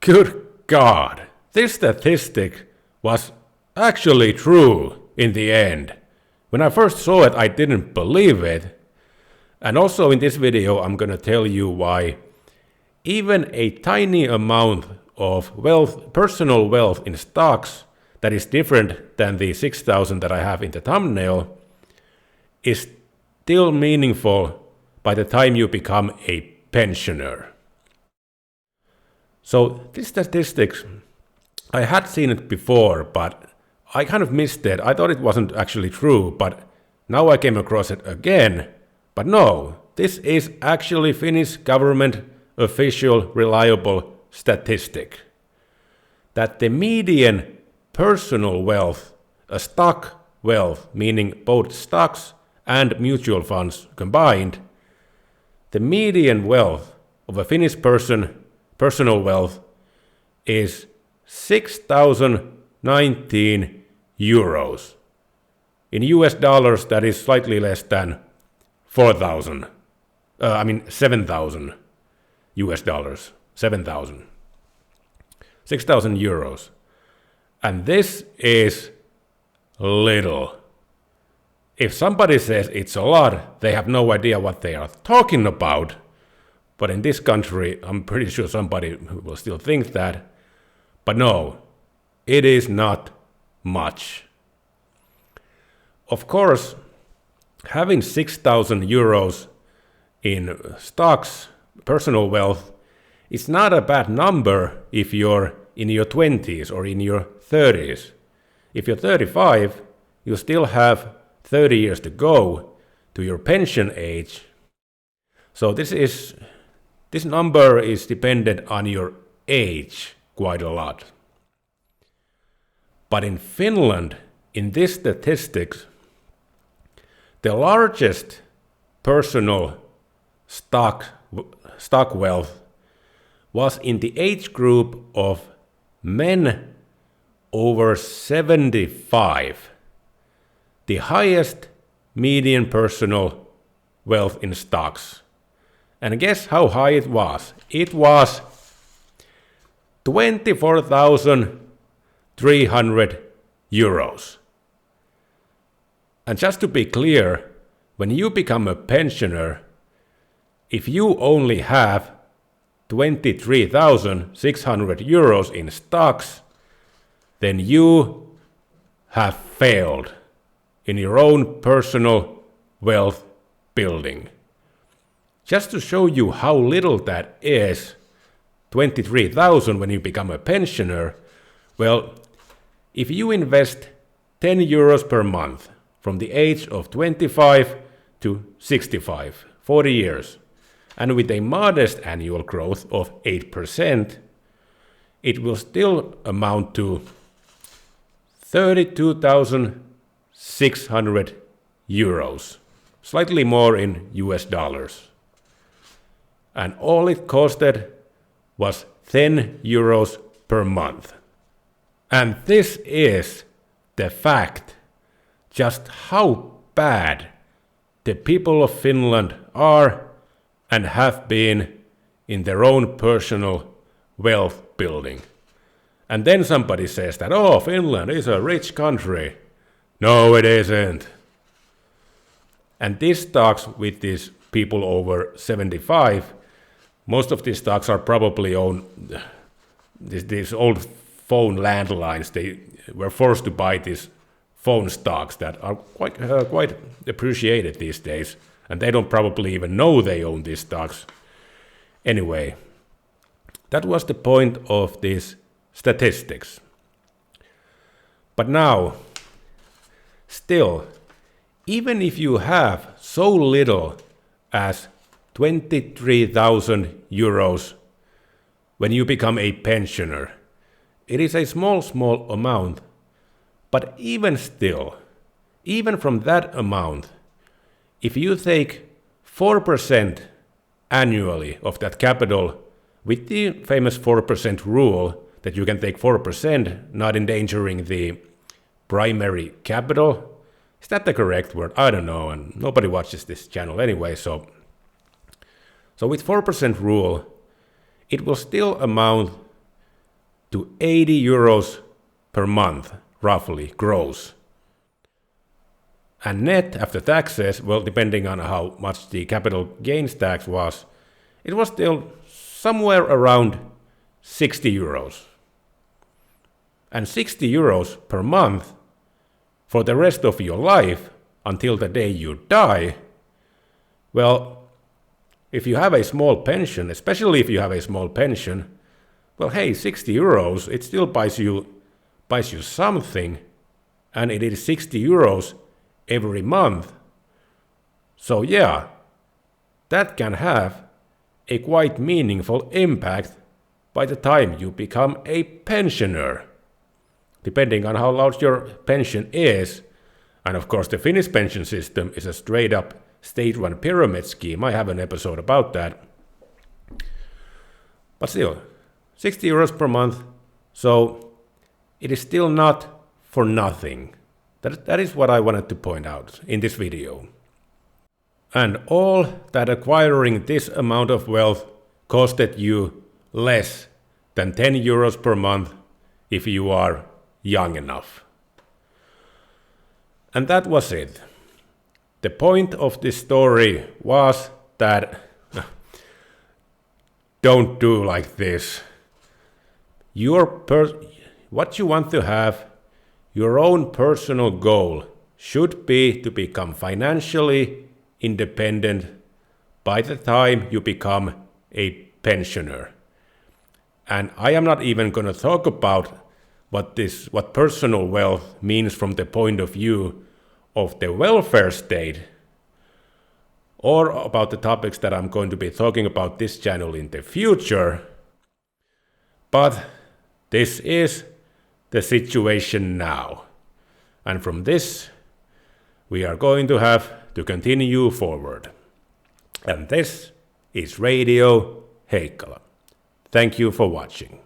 Good God, this statistic was actually true in the end. When I first saw it, I didn't believe it. And also in this video, I'm gonna tell you why even a tiny amount of wealth, personal wealth in stocks that is different than the 6,000 that I have in the thumbnail is still meaningful by the time you become a pensioner. So this statistics, I had seen it before, but I kind of missed it. I thought it wasn't actually true, but now I came across it again. But no, this is actually Finnish government official reliable statistic. That the median personal wealth, a stock wealth, meaning both stocks and mutual funds combined, the median wealth of a Finnish personal wealth is 6,019 euros. In US dollars, that is slightly less than 7,000 US dollars. 7,000. 6,000 euros. And this is little. If somebody says it's a lot, they have no idea what they are talking about. But in this country, I'm pretty sure somebody will still think that. But no, it is not much. Of course, having 6,000 euros in stocks, personal wealth, it's not a bad number if you're in your 20s or in your 30s. If you're 35, you still have 30 years to go to your pension age. So this number is dependent on your age quite a lot. But in Finland, in this statistics, the largest personal stock wealth was in the age group of men over 75. The highest median personal wealth in stocks. And guess how high it was? It was 24,300 euros. And just to be clear, when you become a pensioner, if you only have 23,600 euros in stocks, then you have failed in your own personal wealth building. Just to show you how little that is, 23,000 when you become a pensioner, well, if you invest 10 euros per month from the age of 25 to 65, 40 years, and with a modest annual growth of 8%, it will still amount to 32,600 euros, slightly more in US dollars. And all it costed was 10 euros per month. And this is the fact, just how bad the people of Finland are and have been in their own personal wealth building. And then somebody says that, oh, Finland is a rich country. No, it isn't. And these stocks with these people over 75, most of these stocks are probably owned, these old phone landlines. They were forced to buy these phone stocks that are quite appreciated these days. And they don't probably even know they own these stocks. Anyway, that was the point of these statistics. But now, still, even if you have so little as 23,000 euros when you become a pensioner, it is a small amount. But even still, even from that amount, if you take 4% annually of that capital with the famous 4% rule that you can take 4% not endangering the primary capital, is that the correct word? I don't know, and nobody watches this channel anyway, so with 4% rule, it will still amount to 80 euros per month, roughly, gross. And net after taxes, well, depending on how much the capital gains tax was, it was still somewhere around 60 euros. And 60 euros per month for the rest of your life until the day you die, well, if you have a small pension, especially if you have a small pension, well, hey, 60 euros, it still buys you something, and it is 60 euros every month. So yeah, that can have a quite meaningful impact by the time you become a pensioner, depending on how large your pension is. And of course, the Finnish pension system is a straight-up state-run pyramid scheme. I have an episode about that. But still, 60 euros per month, so it is still not for nothing. That is what I wanted to point out in this video. And all that acquiring this amount of wealth costed you less than 10 euros per month if you are young enough. And that was it. The point of this story was that don't do like this. What you want to have, your own personal goal, should be to become financially independent by the time you become a pensioner. And I am not even going to talk about what personal wealth means from the point of view of the welfare state, or about the topics that I'm going to be talking about this channel in the future. But this is the situation now. And from this, we are going to have to continue forward. And this is Radio Heikkala. Thank you for watching.